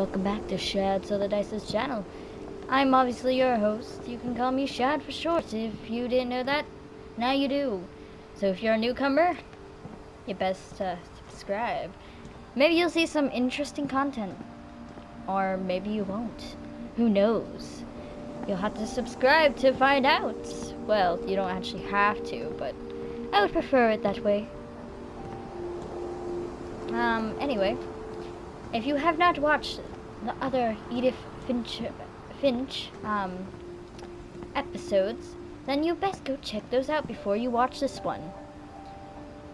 welcome back to Shad So the Dice's channel. I'm obviously your host. You can call me Shad for short. If you didn't know that, now you do. So if you're a newcomer, you best subscribe. Maybe you'll see some interesting content. Or maybe you won't. Who knows? You'll have to subscribe to find out. Well, you don't actually have to, but I would prefer it that way. Anyway, if you have not watched the other Edith Finch episodes, then you best go check those out before you watch this one.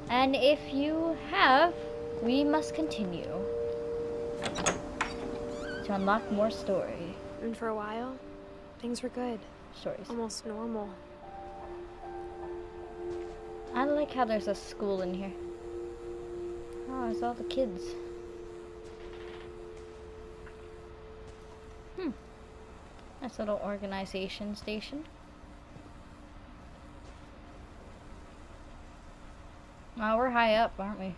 And if you have, we must continue to unlock more story. And for a while, things were good. Stories. Almost normal. I like how there's a school in here. Oh, it's all the kids. Nice little organization station. Well, we're high up, aren't we?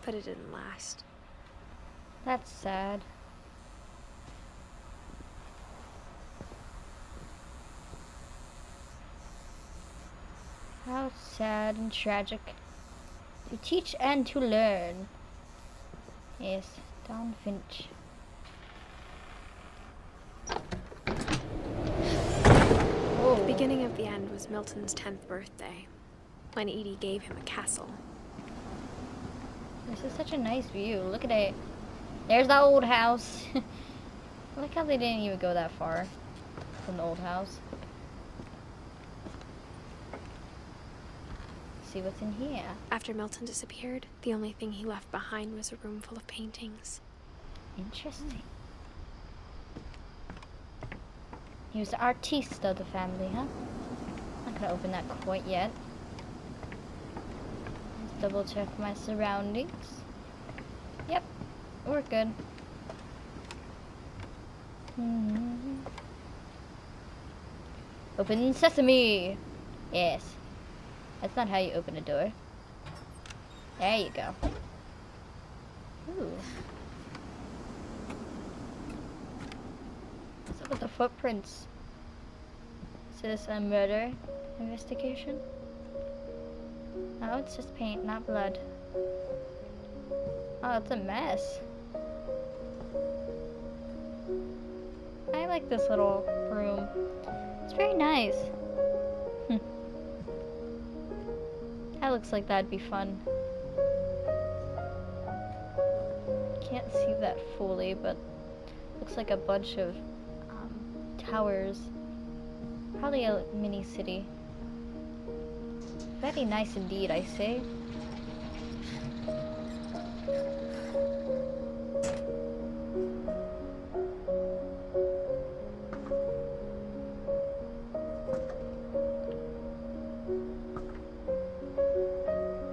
But it didn't last. That's sad. How sad and tragic. To teach and to learn. Yes, Don Finch. The beginning of the end was Milton's 10th birthday, when Edie gave him a castle. This is such a nice view. Look at it. There's the old house. I like how they didn't even go that far from the old house. Let's see what's in here. After Milton disappeared, the only thing he left behind was a room full of paintings. Interesting. He was the artiste of the family, huh? I'm not gonna open that quite yet. Let's double check my surroundings. Yep, we're good. Open sesame! Yes. That's not how you open a door. There you go. Ooh. What's up with the footprints? Is this a murder investigation? No, it's just paint, not blood. Oh, it's a mess. I like this little room. It's very nice. That looks like that'd be fun. Can't see that fully, but looks like a bunch of towers. Probably a mini city. Very nice indeed, I say.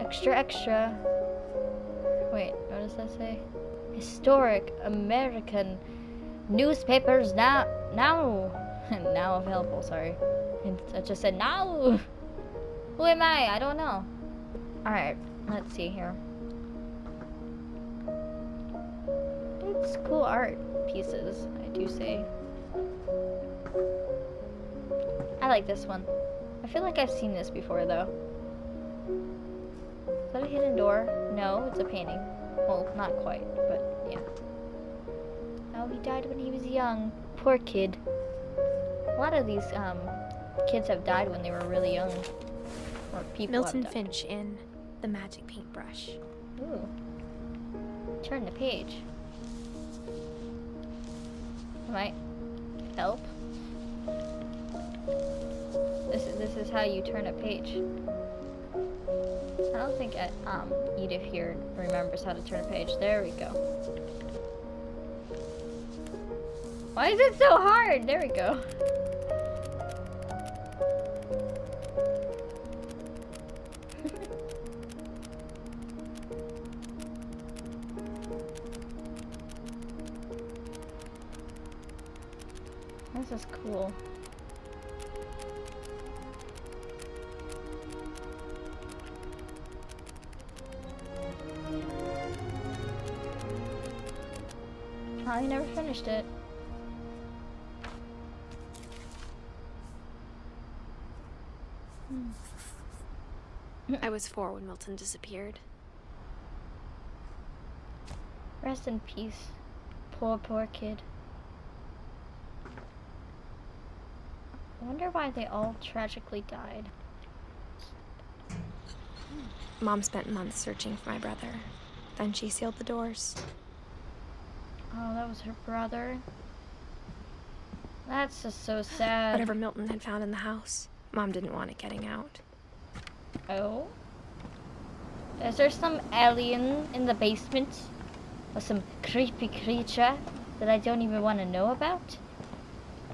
Extra, extra. Wait, what does that say? Historic American newspapers now now available, sorry. I just said now. Who am I don't know. Alright, let's see here. It's cool art pieces, I do say. I like this one. I feel like I've seen this before though. Is that a hidden door? No, it's a painting. Well, not quite, but yeah. Oh, he died when he was young. Poor kid. A lot of these kids have died when they were really young. Or people Milton have died. Finch in The Magic Paintbrush. Ooh. Turn the page. Might help. This is how you turn a page. I don't think Edith here remembers how to turn a page. There we go. Why is it so hard? There we go. This is cool. I never finished it. I was 4 when Milton disappeared. Rest in peace. Poor kid. I wonder why they all tragically died. Mom spent months searching for my brother. Then she sealed the doors. Oh, that was her brother. That's just so sad. Whatever Milton had found in the house, Mom didn't want it getting out. Oh? Is there some alien in the basement? Or some creepy creature that I don't even want to know about?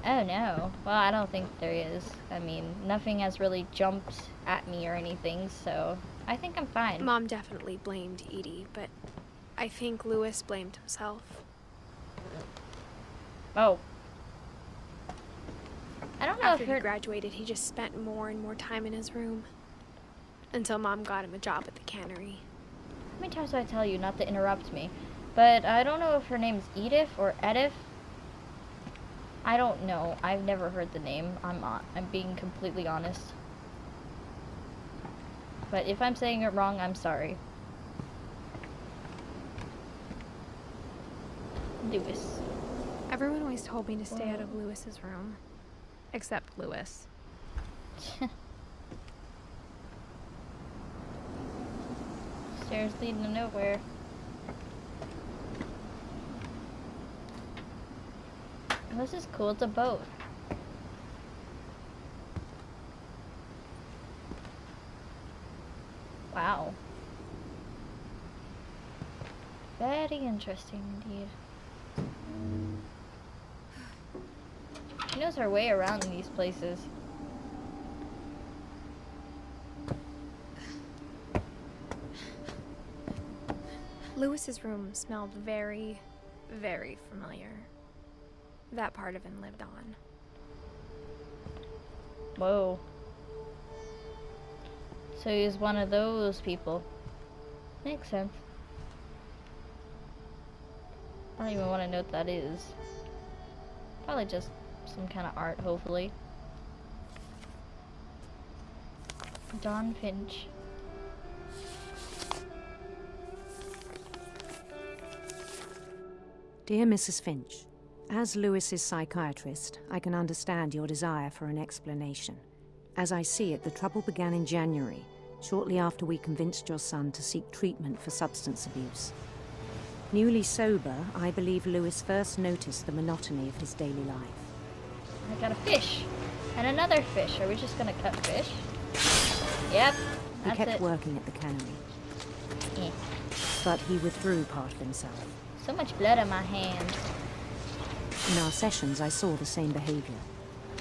Oh no. Well, I don't think there is. I mean, nothing has really jumped at me or anything, so I think I'm fine. Mom definitely blamed Edie, but I think Lewis blamed himself. Oh. I don't know After if he graduated, he just spent more and more time in his room. Until Mom got him a job at the cannery. How many times do I tell you not to interrupt me? But I don't know if her name's Edith or Edith. I don't know. I've never heard the name. I'm being completely honest. But if I'm saying it wrong, I'm sorry. Lewis. Everyone always told me to stay out of Lewis's room. Except Lewis. Stairs leading to nowhere. This is cool. It's a boat. Wow. Very interesting indeed. She knows her way around in these places. Lewis's room smelled very, very familiar. That part of him lived on. Whoa. So he's one of those people. Makes sense. I don't even want to know what that is. Probably just some kind of art, hopefully. Don Finch. Dear Mrs. Finch, as Lewis's psychiatrist, I can understand your desire for an explanation. As I see it, the trouble began in January, shortly after we convinced your son to seek treatment for substance abuse. Newly sober, I believe Lewis first noticed the monotony of his daily life. I got a fish. And another fish. Are we just gonna cut fish? Yep. He That's kept it. working at the cannery, Eh. but he withdrew part of himself. So much blood on my hands. In our sessions, I saw the same behavior.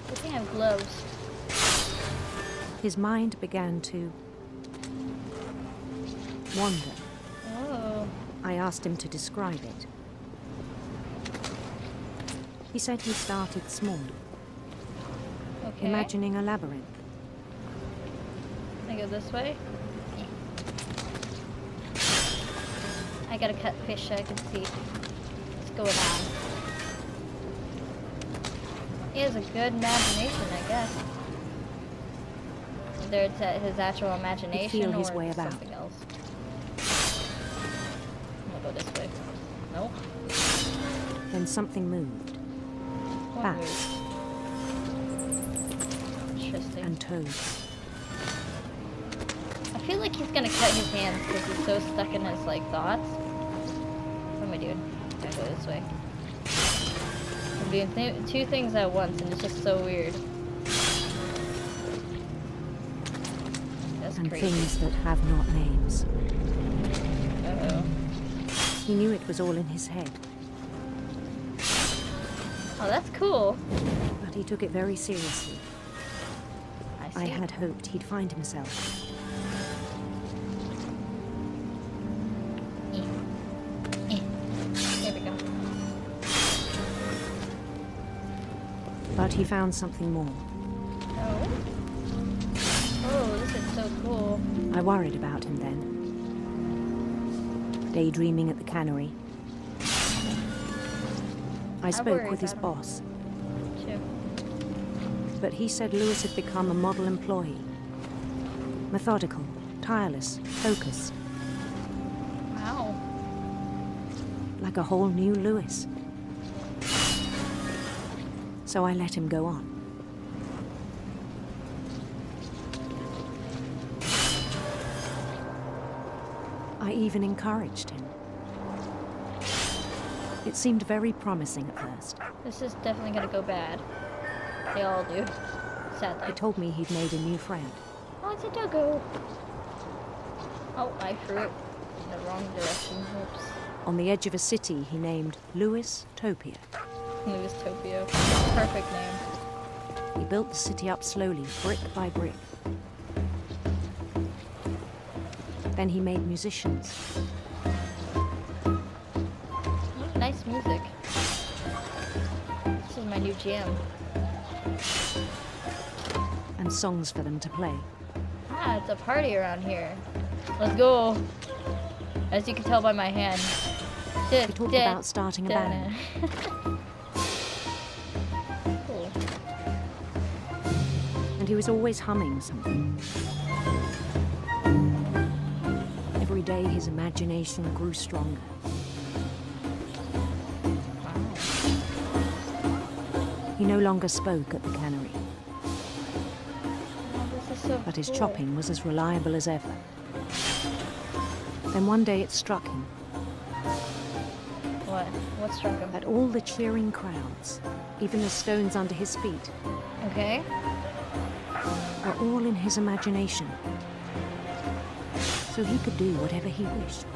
Good thing I have gloves. His mind began to wander. Oh. I asked him to describe it. He said he started small, Okay. imagining a labyrinth. Can I go this way? Yeah. I gotta cut fish so I can see what's going on. He has a good imagination, I guess. Whether it's his actual imagination feel his or way about. something else. I'm gonna go this way. Nope. Then something moved, What bats move? Interesting. and toads. I feel like he's gonna cut his hands because he's so stuck in his like thoughts. What am I doing? Gotta go this way. I'm doing two things at once and it's just so weird. That's And crazy. things that have not names. Uh-oh. He knew it was all in his head, Oh, that's cool. but he took it very seriously. I see. had hoped he'd find himself. There we go. But he found something more. Oh. Oh, this is so cool. I worried about him then. Daydreaming at the cannery. I spoke with his boss, Too. but he said Lewis had become a model employee. Methodical, tireless, focused. Wow. Like a whole new Lewis. So I let him go on. I even encouraged him. It seemed very promising at first. This is definitely gonna go bad. They all do. Sadly. He told me he'd made a new friend. Oh, it's a doggo. Oh, I threw it in the wrong direction. Oops. On the edge of a city he named Lewis Topia. Louis-topia. Perfect name. He built the city up slowly, brick by brick. Then he made musicians. Nice music. This is my new jam. And songs for them to play. Ah, it's a party around here. Let's go. As you can tell by my hand. He talked about starting a band. Cool. And he was always humming something. Every day his imagination grew stronger. He no longer spoke at the cannery, Oh, this is so but his cool. chopping was as reliable as ever. Then one day it struck him What? What struck him? that all the cheering crowds, even the stones under his feet, Okay. were all in his imagination. So he could do whatever he wished.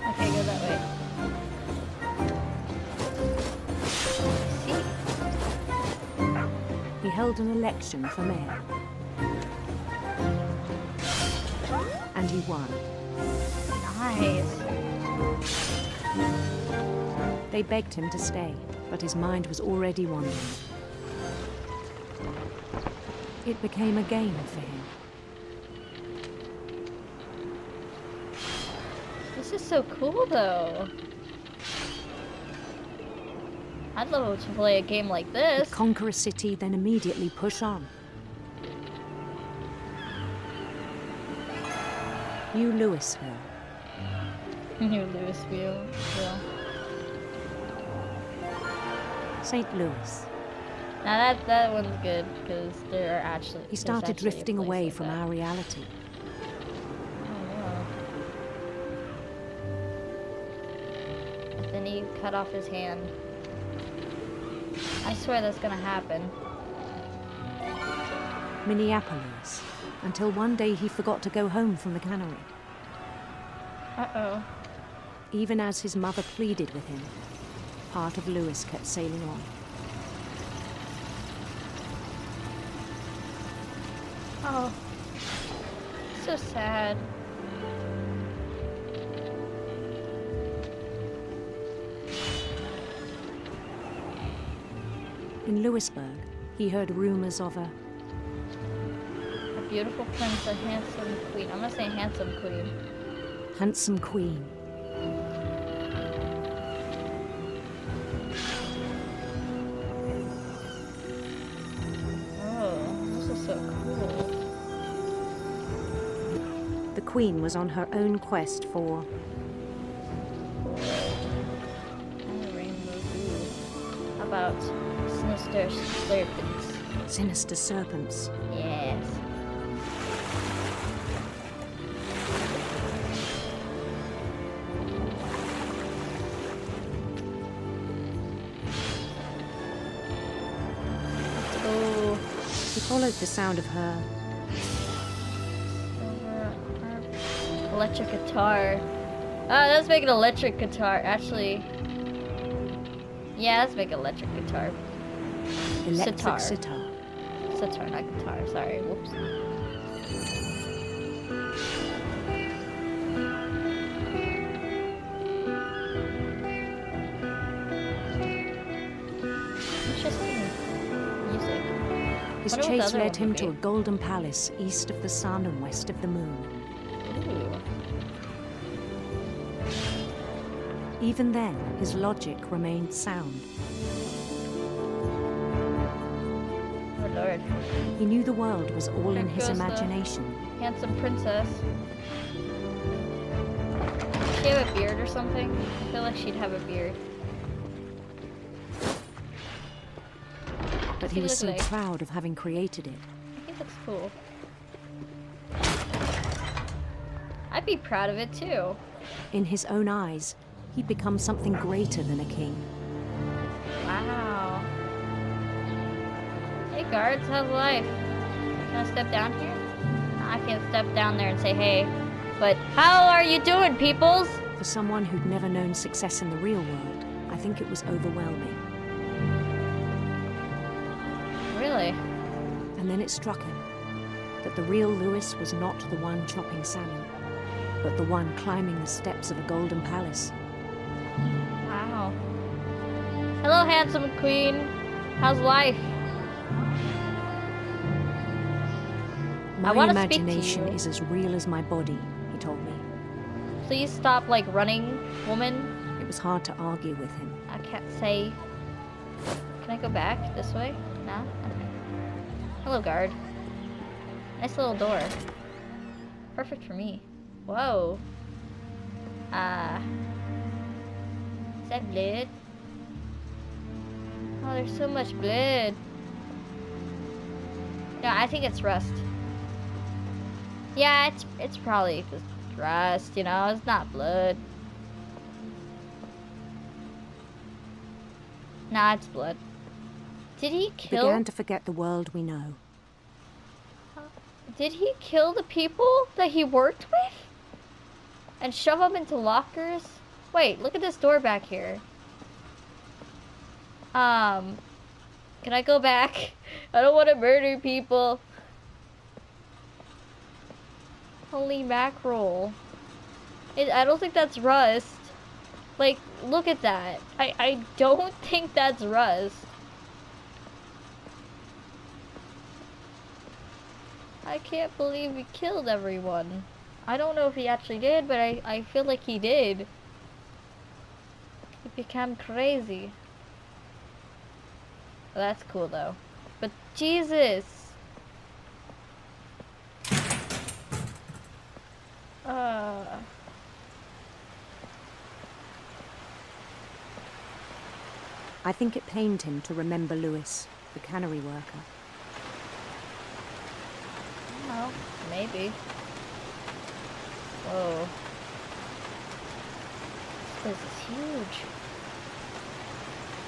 Okay, go that way. See? He held an election for mayor. And he won. Nice. They begged him to stay, but his mind was already wandering. It became a game for him. This is so cool, though. I'd love to play a game like this. He'd conquer a city, then immediately push on. New Louisville. New Louisville. Yeah. St. Louis. Now that one's good because there are actually. He started drifting away from our reality. Oh no. Then he cut off his hand. I swear that's gonna happen. Minneapolis. Until one day he forgot to go home from the cannery. Uh-oh. Even as his mother pleaded with him, part of Lewis kept sailing on. Oh. So sad. In Louisburg, he heard rumors of a Beautiful prince, a handsome queen. I'm gonna say handsome queen. handsome queen. Oh, this is so cool. The queen was on her own quest for And the rainbow blue. How about sinister serpents? sinister serpents. Yes. Oh, He followed the sound of her electric guitar. Let's make an electric guitar. Actually, yeah, let's make an electric guitar. electric Sitar. sitar. Sitar, not guitar. Sorry. Whoops. Interesting music. His Wonder what the chase other led one him would to be. a golden palace east of the sun and west of the moon. Ooh. Even then, his logic remained sound. Oh lord. He knew the world was all There in his goes the imagination. handsome princess. Does she have a beard or something? I feel like she'd have a beard. But What's he was look so like? proud of having created it. I think looks cool. I'd be proud of it too. In his own eyes, he'd become something greater than a king. Wow. Hey guards, how's life? Can I step down here? I can't step down there and say hey. But how are you doing, peoples? For someone who'd never known success in the real world, I think it was overwhelming. Really? And then it struck him that the real Lewis was not the one chopping salmon, but the one climbing the steps of a golden palace. Wow. Hello, handsome queen. How's life? I My wanna speak to imagination you. is as real as my body, he told me. Please stop, like, running, woman. It was hard to argue with him. I can't say. Can I go back this way? No? Okay. Hello, guard. Nice little door. Perfect for me. Whoa. Is that blood? Oh, there's so much blood. No, I think it's rust. Yeah, it's probably just rust, you know, it's not blood. Nah, it's blood. Did he kill? Began to forget the world we know. Did he kill the people that he worked with? And shove them into lockers? Wait, look at this door back here. Can I go back? I don't want to murder people. Holy mackerel. I don't think that's rust. Like, look at that. I don't think that's rust. I can't believe he killed everyone. I don't know if he actually did, but I feel like he did. He became crazy. Well, that's cool though. But Jesus! I think it pained him to remember Lewis, the cannery worker. Well, maybe. Whoa. This place is huge.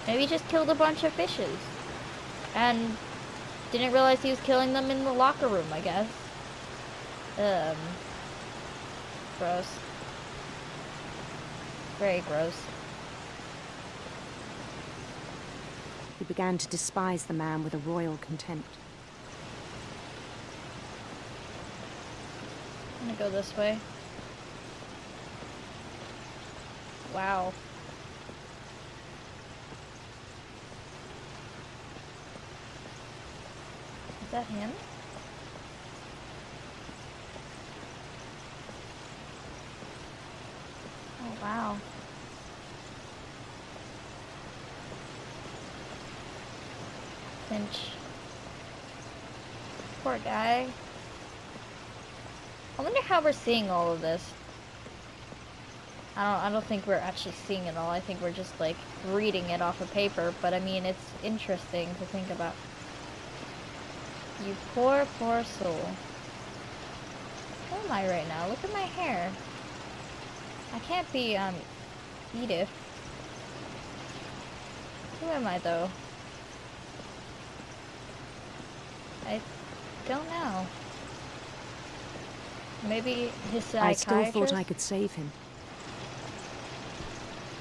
Maybe he just killed a bunch of fishes. And didn't realize he was killing them in the locker room, I guess. Gross. Very gross. He began to despise the man with a royal contempt. I'm gonna go this way. Wow. Is that him? Oh, wow. Finch. Poor guy. I wonder how we're seeing all of this. I don't think we're actually seeing it all. I think we're just like reading it off of paper, but I mean it's interesting to think about. You poor, poor soul. Who am I right now? Look at my hair. I can't be Edith. Who am I though? I don't know. Maybe his psychiatrist? I still thought I could save him.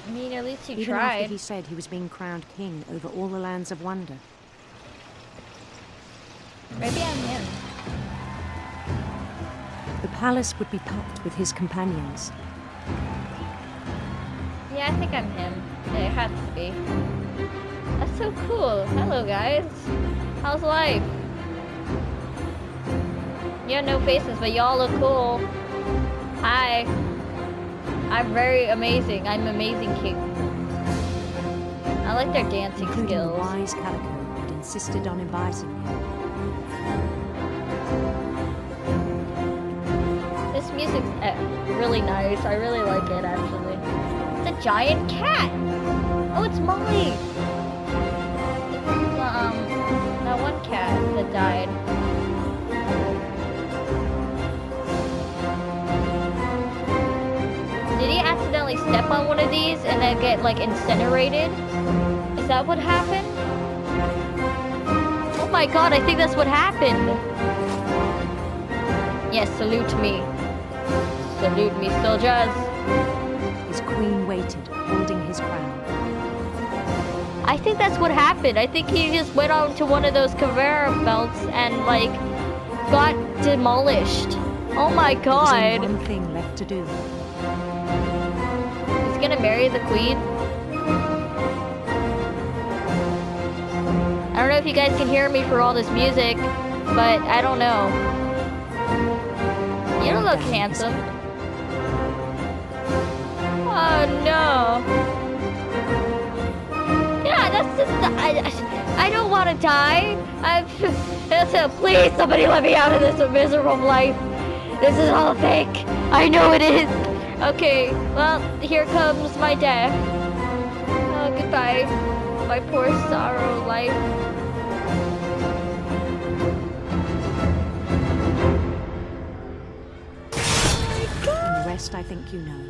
I mean, at least you Even tried. after he said he was being crowned king over all the lands of wonder. Maybe I'm him. The palace would be packed with his companions. Yeah, I think I'm him. Yeah, it has to be. That's so cool. Hello, guys. How's life? You have no faces, but y'all look cool. Hi. I'm very amazing. I'm amazing king. I like their dancing Including skills. the wise Calico who'd insisted on inviting me. This music's really nice. I really like it, actually. It's a giant cat. Oh, it's Molly. It's, that one cat that died. Did he accidentally step on one of these and then get, like, incinerated? Is that what happened? Oh my god, I think that's what happened. Yes, salute me. Salute me, soldiers. His queen waited, holding his crown. I think that's what happened. I think he just went on to one of those conveyor belts and, like, got demolished. Oh my god. There was only one thing left to do. He's gonna marry the queen. I don't know if you guys can hear me for all this music, but I don't know. You don't look handsome. Oh no. Yeah, that's just, I don't want to die. Please, somebody let me out of this miserable life. This is all fake. I know it is. Okay, well, here comes my death. Oh, goodbye. My poor sorrow life. And the rest I think you know.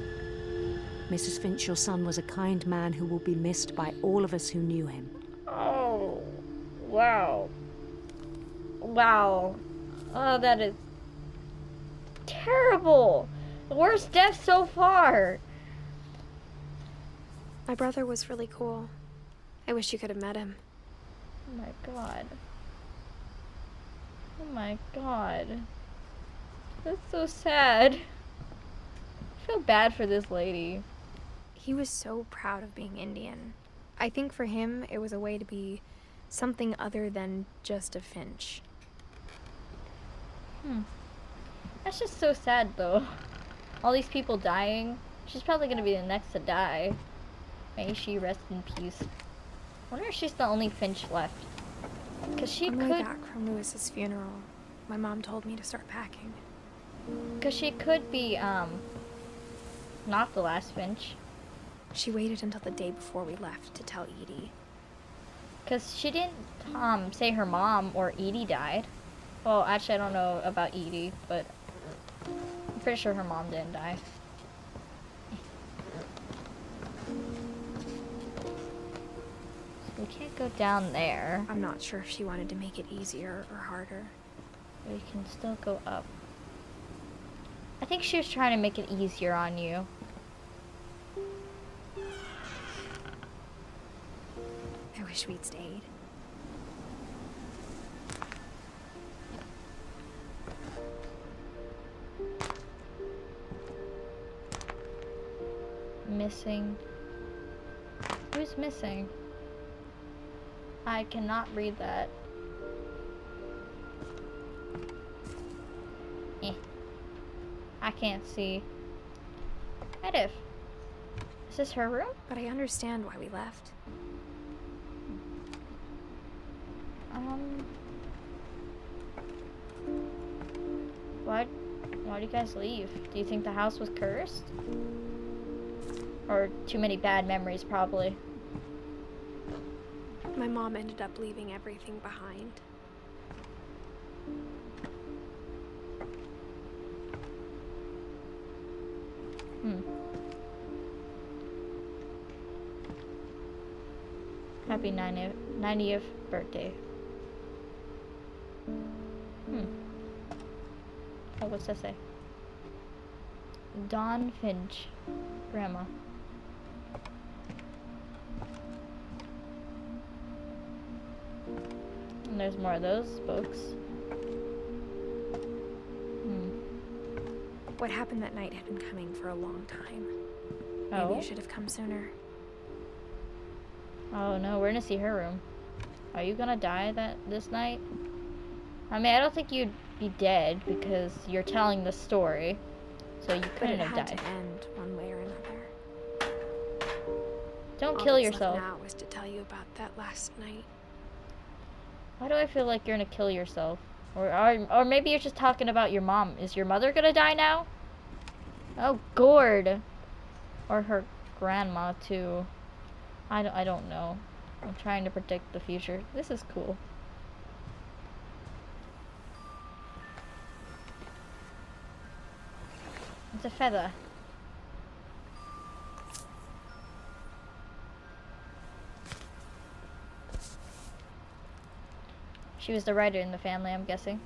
Mrs. Finch, your son was a kind man who will be missed by all of us who knew him. Oh, wow. Wow. Oh, that is terrible. The worst death so far. My brother was really cool. I wish you could have met him. Oh my god. Oh my god. That's so sad. I feel bad for this lady. He was so proud of being Indian. I think for him, it was a way to be something other than just a Finch. That's just so sad, though. All these people dying. She's probably gonna be the next to die. May she rest in peace. I wonder if she's the only Finch left. Cause she On the could. way back from Lewis's funeral, my mom told me to start packing. Cause she could be, not the last Finch. She waited until the day before we left to tell Edie. Cause she didn't, say her mom or Edie died. Well, actually, I don't know about Edie, but I'm pretty sure her mom didn't die. So we can't go down there. I'm not sure if she wanted to make it easier or harder. We can still go up. I think she was trying to make it easier on you. I wish we'd stayed. Missing. Who's missing? I cannot read that. I can't see. Edith. Is this her room? But I understand why we left. Why do you guys leave? Do you think the house was cursed? Or too many bad memories, probably. My mom ended up leaving everything behind. Happy 90th birthday. Oh, what's that say? Dawn Finch, Grandma. And there's more of those books. What happened that night had been coming for a long time. Maybe I should have come sooner. Oh no, we're gonna see her room. Are you gonna die this night? I mean, I don't think you'd be dead because you're telling the story. So you But couldn't it have had died. to end one way or another. Don't All kill that's yourself. left now was to tell you about that last night. Why do I feel like you're gonna kill yourself? Or maybe you're just talking about your mom. Is your mother gonna die now? Oh, Gord. Or her grandma, too. I don't know. I'm trying to predict the future. This is cool. It's a feather. She was the writer in the family, I'm guessing.